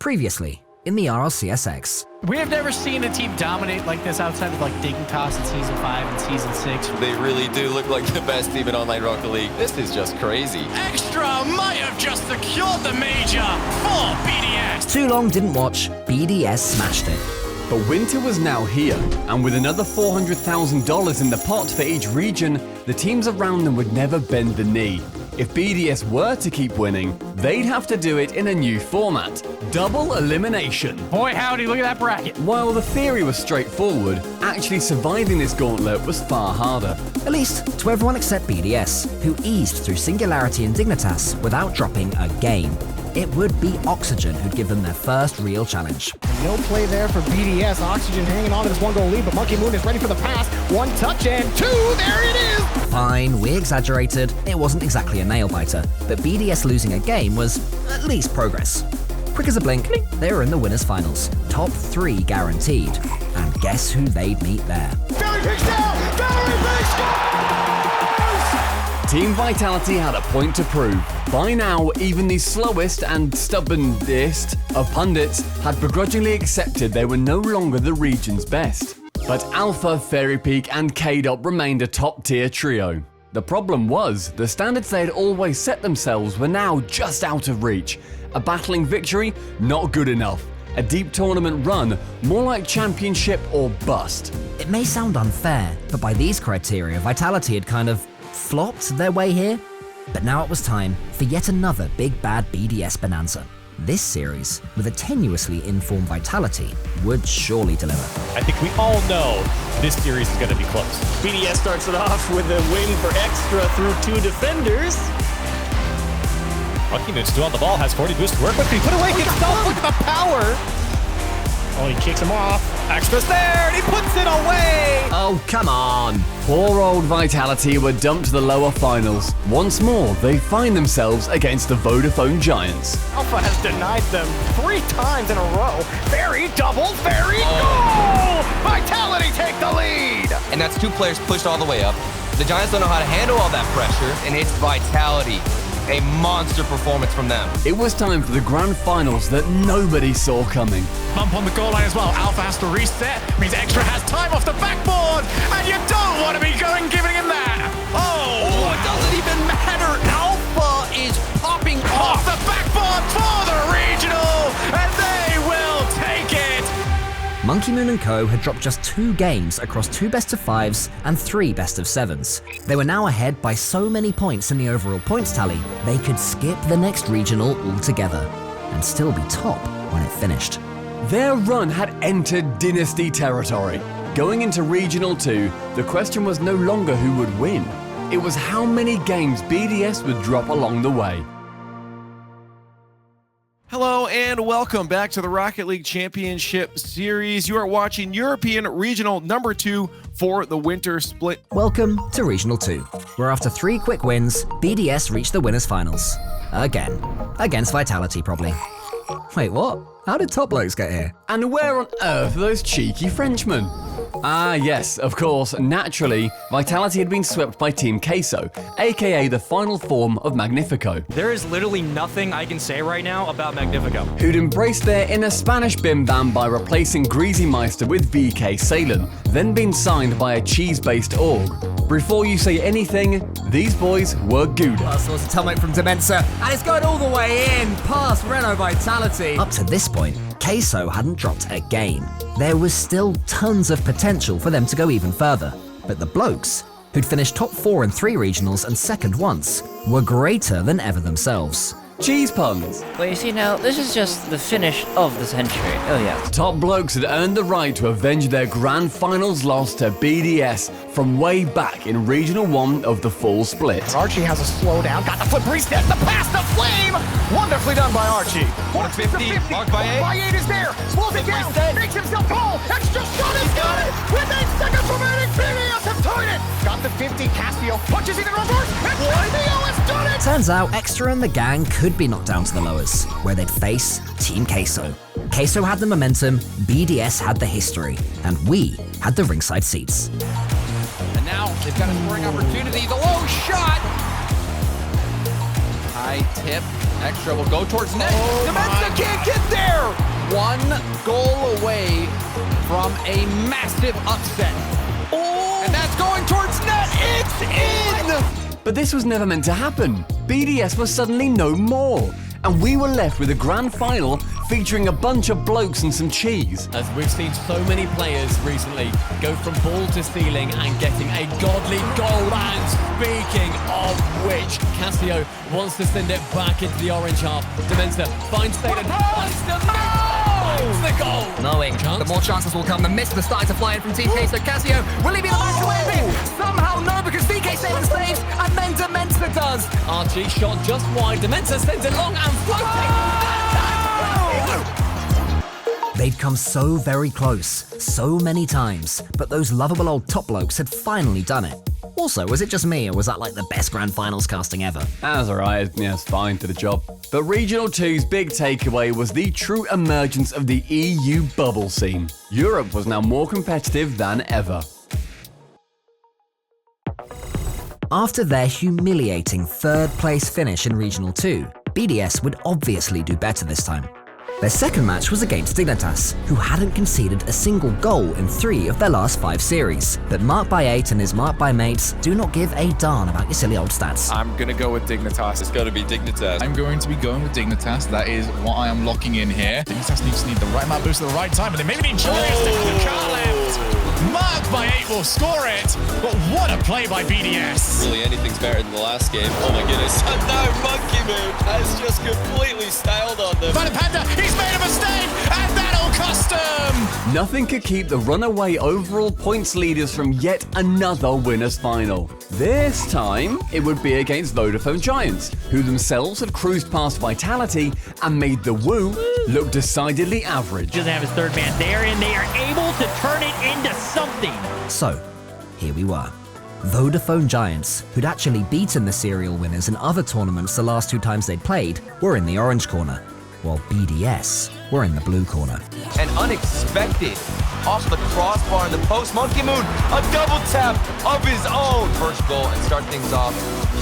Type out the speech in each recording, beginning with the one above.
Previously, in the RLCS. We have never seen a team dominate like this outside of like Dignitas in Season 5 and Season 6. They really do look like the best team in Online Rocket League. This is just crazy. Extra might have just secured the major for BDS. Too long didn't watch, BDS smashed it. But winter was now here, and with another $400,000 in the pot for each region, the teams around them would never bend the knee. If BDS were to keep winning, they'd have to do it in a new format: double elimination. Boy howdy, look at that bracket. While the theory was straightforward, actually surviving this gauntlet was far harder. At least to everyone except BDS, who eased through Singularity and Dignitas without dropping a game. It would be Oxygen who'd give them their first real challenge. No play there for BDS. Oxygen hanging on to this 1-goal lead, but Monkey Moon is ready for the pass. 1 touch and 2, there it is! Fine, we exaggerated. It wasn't exactly a nail-biter, but BDS losing a game was at least progress. Quick as a blink, they were in the winners' finals. Top 3 guaranteed. And guess who they'd meet there? Very big down! Very big scores! Team Vitality had a point to prove. By now, even the slowest and stubbornest of pundits had begrudgingly accepted they were no longer the region's best. But Alpha, Fairy Peak and K-Dot remained a top-tier trio. The problem was, the standards they had always set themselves were now just out of reach. A battling victory? Not good enough. A deep tournament run? More like championship or bust. It may sound unfair, but by these criteria, Vitality had kind of flopped their way here. But now it was time for yet another big bad BDS bonanza. This series, with a tenuously informed Vitality, would surely deliver. I think we all know this series is going to be close. BDS starts it off with a win for Extra through 2 defenders. Monkey Moon still on the ball, has 40 boost to work with. He put away himself, look at the power! Oh, he kicks him off. Extra's there, and he puts it away! Oh, come on. Poor old Vitality were dumped to the lower finals. Once more, they find themselves against the Vodafone Giants. Alpha has denied them 3 times in a row. Very double, very goal! Vitality take the lead! And that's 2 players pushed all the way up. The Giants don't know how to handle all that pressure, and it's Vitality. A monster performance from them. It was time for the grand finals that nobody saw coming. Bump on the goal line as well. Alpha has to reset. Means Extra has time off the backboard. And you don't want to be giving him that. Oh, It doesn't even matter. Alpha is popping off off. the backboard for the regional. And they will take it. Monkey Moon and Co. had dropped just 2 games across 2 best-of-5s and 3 best-of-7s. They were now ahead by so many points in the overall points tally, they could skip the next regional altogether and still be top when it finished. Their run had entered Dynasty territory. Going into Regional 2, the question was no longer who would win. It was how many games BDS would drop along the way. Hello and welcome back to the Rocket League Championship Series. You are watching European Regional number 2 for the winter split. Welcome to Regional 2, where after 3 quick wins, BDS reached the winners' finals. Again. Against Vitality, probably. Wait, what? How did Top Blokes get here? And where on earth are those cheeky Frenchmen? Ah yes, of course, naturally, Vitality had been swept by Team Queso, aka the final form of Magnifico, There is literally nothing I can say right now about Magnifico. who'd embraced their inner Spanish bim bam by replacing Greasy Meister with VK Salen, then been signed by a cheese-based org. Before you say anything, these boys were Gouda. Last source of Atomic from Demensa, and it's going all the way in, past Renault Vitality. Up to this point, Queso hadn't dropped a game. There was still tons of potential for them to go even further. But the blokes, who'd finished top 4 in 3 regionals and second once, were greater than ever themselves. Cheese puns. Well, you see now, this is just the finish of the century. Oh yeah. Top Blokes had earned the right to avenge their grand finals loss to BDS from way back in Regional 1 of the full split. Archie has a slowdown, got the flip reset, the pass, the flame! Wonderfully done by Archie. 150, marked by 8. By 8 is there, slows it down, makes himself call, extra shot is good! With 8 seconds remaining, BDS have tied it! Got the 50, Caspio punches it in reverse, and Caspio has done it! Turns out Extra and the gang could be knocked down to the lowers, where they'd face Team Queso. Queso had the momentum, BDS had the history, and we had the ringside seats. And now they've got a scoring opportunity. The low shot. High tip. Extra will go towards net. Demensa can't get there. one goal away from a massive upset. Oh! And that's going towards net. It's in! But this was never meant to happen. BDS was suddenly no more. And we were left with a grand final featuring a bunch of blokes and some cheese. As we've seen so many players recently go from ball to ceiling and getting a godly goal. And speaking of which, Cassio wants to send it back into the orange half. Dementor finds Staden, wants to finds the goal. Knowing the more chances will come, the misses are starting to fly in from Team K, so Cassio, will he be the man to win it? Somehow no, because DK Staden saves, and then Dementor does. Archie shot just wide, Dementor sends it long and floating. They'd come so very close, so many times, but those lovable old top blokes had finally done it. Also, was it just me, or was that like the best grand finals casting ever? That's alright, yeah, it's fine, did the job. But Regional 2's big takeaway was the true emergence of the EU bubble scene. Europe was now more competitive than ever. After their humiliating third place finish in Regional 2, BDS would obviously do better this time. Their second match was against Dignitas, who hadn't conceded a single goal in 3 of their last 5 series. But Mark by 8 and his Mark by mates do not give a darn about your silly old stats. I'm going to go with Dignitas. It's got to be Dignitas. I'm going to be going with Dignitas. That is what I am locking in here. Dignitas needs to need the right map boost at the right time, and they maybe need Julius to put the car left. Mark by 8 will score it, but what a play by BDS. Really, anything's better than the last game. Oh my goodness. And now Monkey Moon has just completely styled on them. Van Panda, he's made a mistake, and that'll cost him. Nothing could keep the runaway overall points leaders from yet another winners final. This time, it would be against Vodafone Giants, who themselves had cruised past Vitality and made the Woo look decidedly average. Doesn't have his third man there, and they are able to turn it into something. So, here we were. Vodafone Giants, who'd actually beaten the serial winners in other tournaments the last 2 times they'd played, were in the orange corner, while BDS were in the blue corner. And unexpected, off the crossbar in the post, Monkey Moon, a double tap of his own. First goal and start things off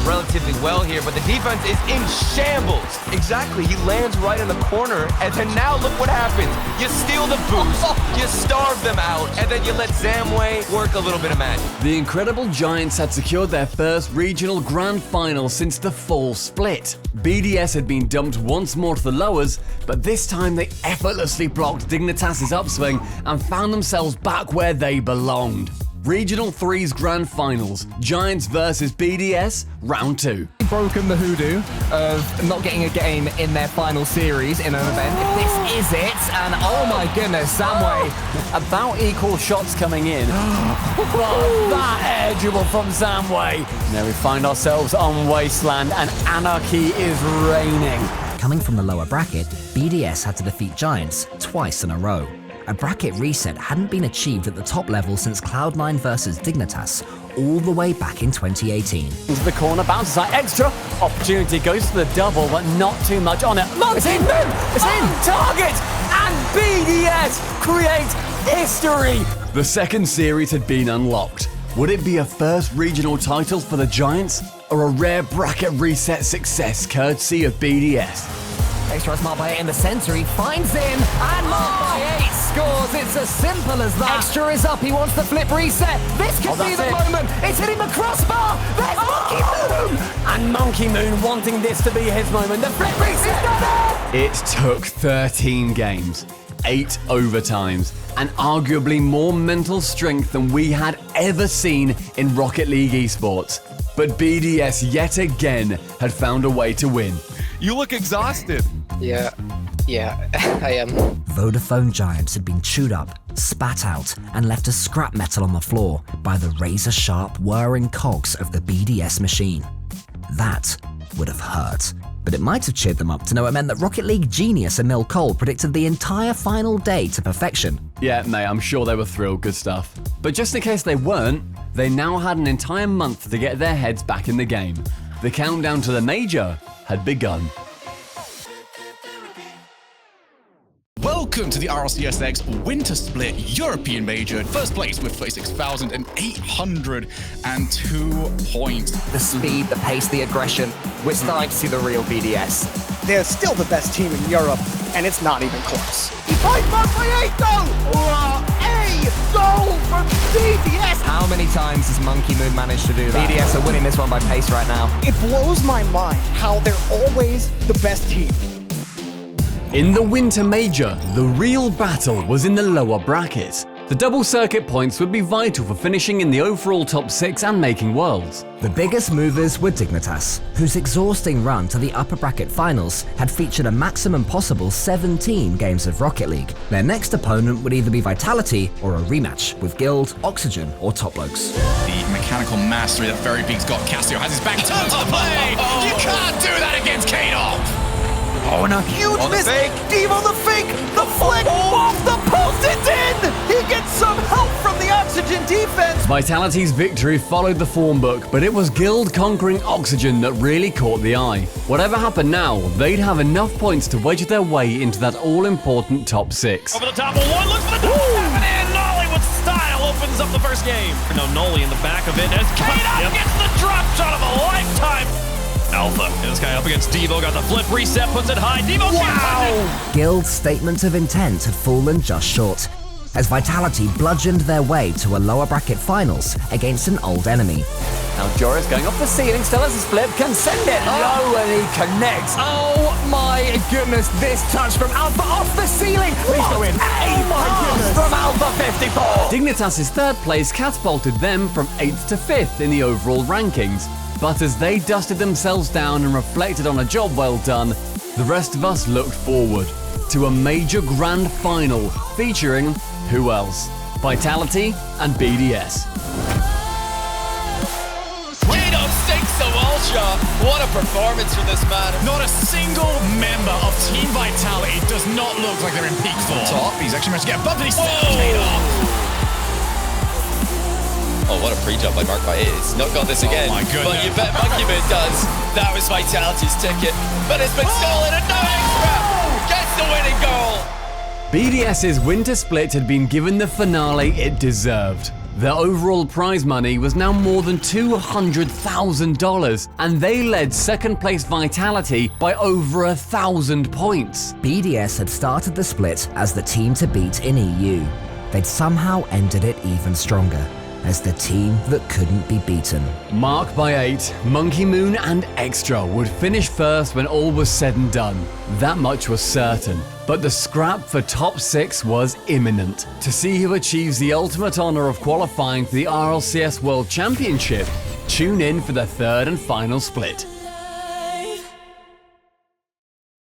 relatively well here, but the defense is in shambles. Exactly, he lands right in the corner, and then now look what happens. You steal the boost, you starve them out, and then you let Zamway work a little bit of magic. The incredible Giants had secured their first regional grand final since the fall split. BDS had been dumped once more to the lowers, but this time they effortlessly blocked Dignitas' upswing and found themselves back where they belonged. Regional 3's grand finals, Giants versus BDS, round 2. Broken the hoodoo of not getting a game in their final series in an event. This is it, and oh my goodness, Zamway. About equal shots coming in, but that edgeable from Zamway. Now we find ourselves on Wasteland, and anarchy is reigning. Coming from the lower bracket, BDS had to defeat Giants twice in a row. A bracket reset hadn't been achieved at the top level since Cloud9 versus Dignitas, all the way back in 2018. Into the corner, bounces out extra. Opportunity goes for the double, but not too much on it. It's in! It's in! Target! And BDS create history! The second series had been unlocked. Would it be a first regional title for the Giants, or a rare bracket reset success courtesy of BDS? Extra has Mark by 8 in the center, he finds him, and Mark by 8 scores. It's as simple as that. Extra is up, he wants the flip reset. This could be the moment. It's hitting the crossbar. There's Monkey Moon! And Monkey Moon wanting this to be his moment. The flip reset done it! It took 13 games, 8 overtimes, and arguably more mental strength than we had ever seen in Rocket League eSports. But BDS yet again had found a way to win. You look exhausted. Yeah, I am. Vodafone Giants had been chewed up, spat out, and left as scrap metal on the floor by the razor-sharp whirring cogs of the BDS machine. That would have hurt, but it might have cheered them up to know it meant that Rocket League genius Emil Cole predicted the entire final day to perfection. Yeah, mate, I'm sure they were thrilled, good stuff. But just in case they weren't, they now had an entire month to get their heads back in the game. The countdown to the major had begun. Welcome to the RLCSX Winter Split European Major. First place with 36,802 points. The speed, the pace, the aggression. We're starting to see the real BDS. They're still the best team in Europe, and it's not even close. He fights Mark by 8 though! A goal from BDS! How many times has Monkey Moon managed to do that? BDS are winning this one by pace right now. It blows my mind how they're always the best team. In the Winter Major, the real battle was in the lower bracket. The double circuit points would be vital for finishing in the overall top 6 and making Worlds. The biggest movers were Dignitas, whose exhausting run to the upper bracket finals had featured a maximum possible 17 games of Rocket League. Their next opponent would either be Vitality or a rematch with Guild, Oxygen or Top Blokes. The mechanical mastery that Very Big's got. Cassio has his back turned to the play. You can't do that against Kato. Oh, and a huge miss! Devo the fake! The flick! Off the post! It's in! He gets some help from the Oxygen defense! Vitality's victory followed the form book, but it was Guild conquering Oxygen that really caught the eye. Whatever happened now, they'd have enough points to wedge their way into that all-important top 6. Over the top of one, looks for the double tap, and in Nolly with style opens up the first game. No, Nolly in the back of it as Kato gets the drop shot of a lifetime. Alpha, this guy up against Devo, got the flip reset, puts it high. Devo can't. Guild's statement of intent had fallen just short, as Vitality bludgeoned their way to a lower bracket finals against an old enemy. Now Joris going off the ceiling, still has his flip, can send it low and he connects. Oh my goodness, this touch from Alpha off the ceiling. Please go in. Oh my goodness. From Alpha 54. Dignitas' third place catapulted them from 8th to 5th in the overall rankings. But as they dusted themselves down and reflected on a job well done, the rest of us looked forward to a major grand final featuring who else? Vitality and BDS. Kato stinks the wall shot. What a performance from this man. Not a single member of Team Vitality does not look like they're in peak form. Top, he's actually managed to get a bump and he's still Kato. Oh, what a pre-jump by Mark by 8. He's not got this again. Oh my goodness. But you bet Monkey Moon does. That was Vitality's ticket. But it's been stolen and no extra. Gets the winning goal. BDS's winter split had been given the finale it deserved. Their overall prize money was now more than $200,000, and they led second place Vitality by over 1,000 points. BDS had started the split as the team to beat in EU. They'd somehow ended it even stronger, as the team that couldn't be beaten. Mark by 8, Monkey Moon and Extra would finish first when all was said and done. That much was certain. But the scrap for top 6 was imminent. To see who achieves the ultimate honor of qualifying for the RLCS World Championship, tune in for the third and final split.